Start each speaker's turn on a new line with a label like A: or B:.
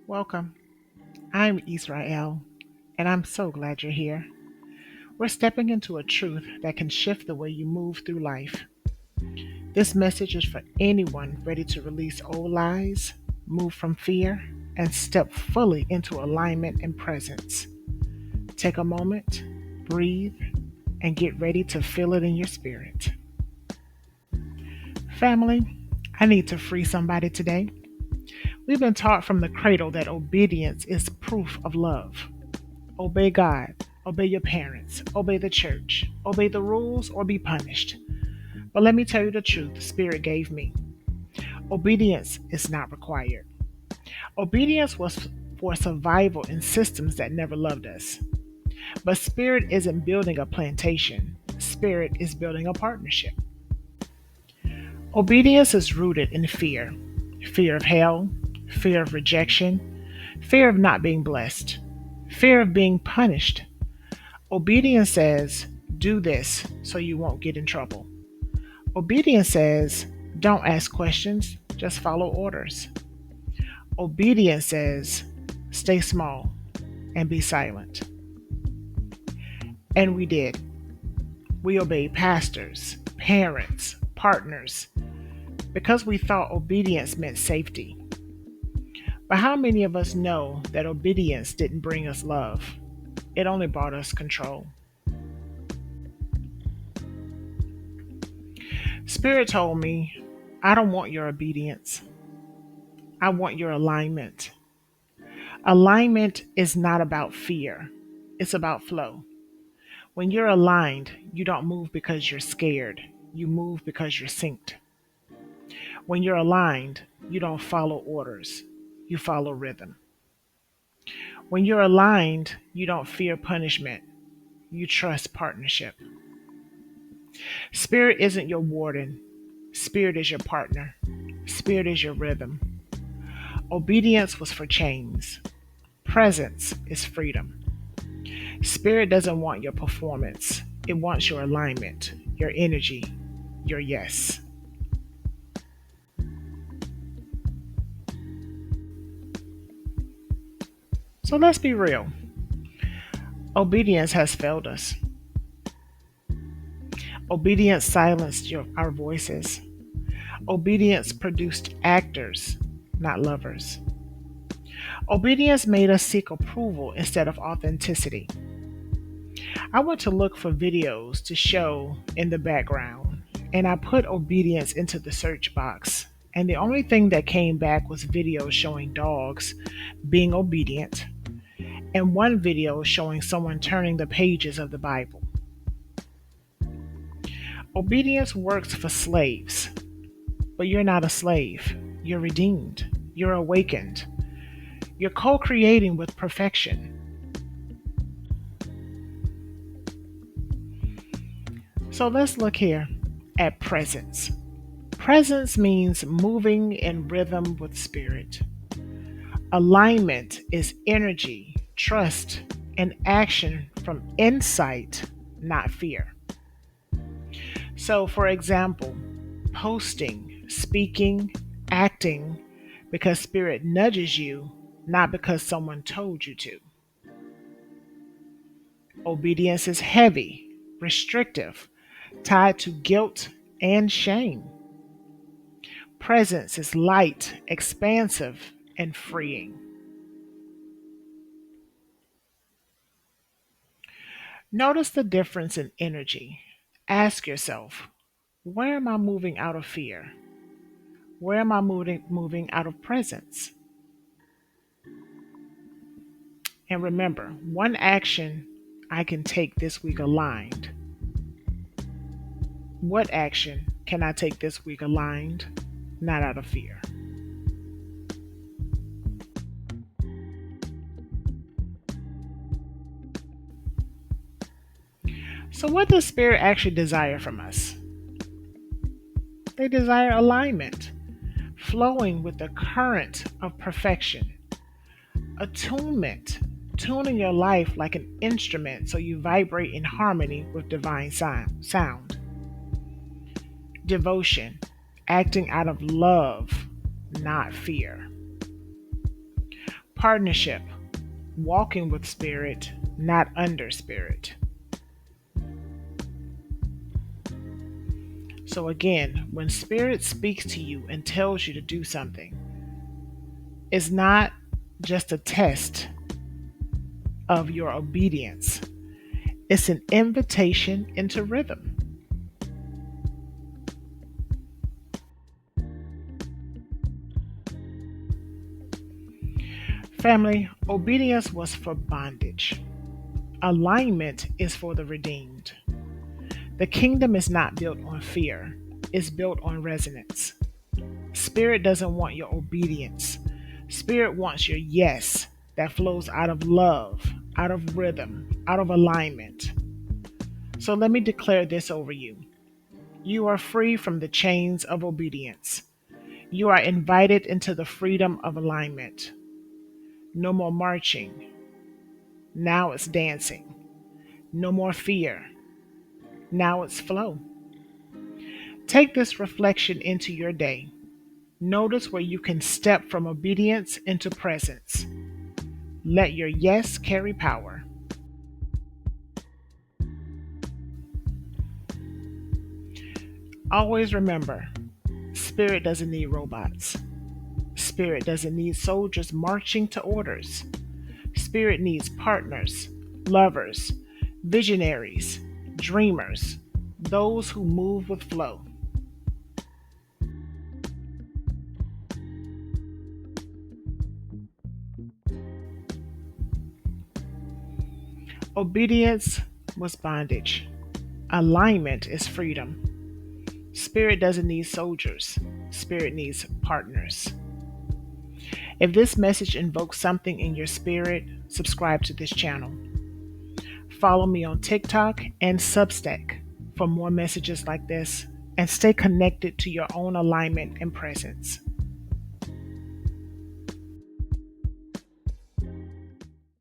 A: Welcome. I'm Israel, and I'm so glad you're here. We're stepping into a truth that can shift the way you move through life. This message is for anyone ready to release old lies, move from fear, and step fully into alignment and presence. Take a moment, breathe, and get ready to feel it in your spirit. Family, I need to free somebody today. We've been taught from the cradle that obedience is proof of love. Obey God, obey your parents, obey the church, obey the rules, or be punished. But let me tell you the truth Spirit gave me. Obedience is not required. Obedience was for survival in systems that never loved us. But Spirit isn't building a plantation, Spirit is building a partnership. Obedience is rooted in fear of hell, fear of rejection, fear of not being blessed, fear of being punished. Obedience says, do this so you won't get in trouble. Obedience says, don't ask questions, just follow orders. Obedience says, stay small and be silent. And we did. We obeyed pastors, parents, partners, because we thought obedience meant safety. But how many of us know that obedience didn't bring us love? It only brought us control. Spirit told me, I don't want your obedience. I want your alignment. Alignment is not about fear, it's about flow. When you're aligned, you don't move because you're scared, you move because you're synced. When you're aligned, you don't follow orders, you follow rhythm. When you're aligned, you don't fear punishment, you trust partnership. Spirit isn't your warden, Spirit is your partner, Spirit is your rhythm. Obedience was for chains, presence is freedom. Spirit doesn't want your performance, it wants your alignment, your energy, your yes. So let's be real. Obedience has failed us. Obedience silenced our voices. Obedience produced actors, not lovers. Obedience made us seek approval instead of authenticity. I went to look for videos to show in the background, and I put obedience into the search box. And the only thing that came back was videos showing dogs being obedient, and one video showing someone turning the pages of the Bible. Obedience works for slaves, but you're not a slave. You're redeemed. You're awakened. You're co creating with perfection. So let's look here at presence. Presence means moving in rhythm with spirit. Alignment is energy, trust, and action from insight, not fear. So, for example, posting, speaking, acting because spirit nudges you, not because someone told you to. Obedience is heavy, restrictive, tied to guilt and shame. Presence is light, expansive, and freeing. Notice the difference in energy. Ask yourself, where am I moving out of fear? Where am I moving out of presence? And remember, one action I can take this week aligned. What action can I take this week aligned, not out of fear? So, what does Spirit actually desire from us? They desire alignment, flowing with the current of perfection, attunement, tuning your life like an instrument so you vibrate in harmony with divine sound, devotion, acting out of love, not fear, Partnership, walking with spirit, not under spirit. So, again, when spirit speaks to you and tells you to do something, it's not just a test of your obedience, it's an invitation into rhythm. Family, obedience was for bondage, alignment is for the redeemed. The kingdom is not built on fear, it's built on resonance. Spirit doesn't want your obedience, Spirit wants your yes that flows out of love, out of rhythm, out of alignment. So let me declare this over you. You are free from the chains of obedience. You are invited into the freedom of alignment. No more marching. Now it's dancing. No more fear. Now it's flow. Take this reflection into your day. Notice where you can step from obedience into presence. Let your yes carry power. Always remember, Spirit doesn't need robots. Spirit doesn't need soldiers marching to orders. Spirit needs partners, lovers, visionaries, dreamers, those who move with flow. Obedience was bondage. Alignment is freedom. Spirit doesn't need soldiers. Spirit needs partners. If this message invokes something in your spirit, subscribe to this channel. Follow me on TikTok and Substack for more messages like this, and stay connected to your own alignment and presence.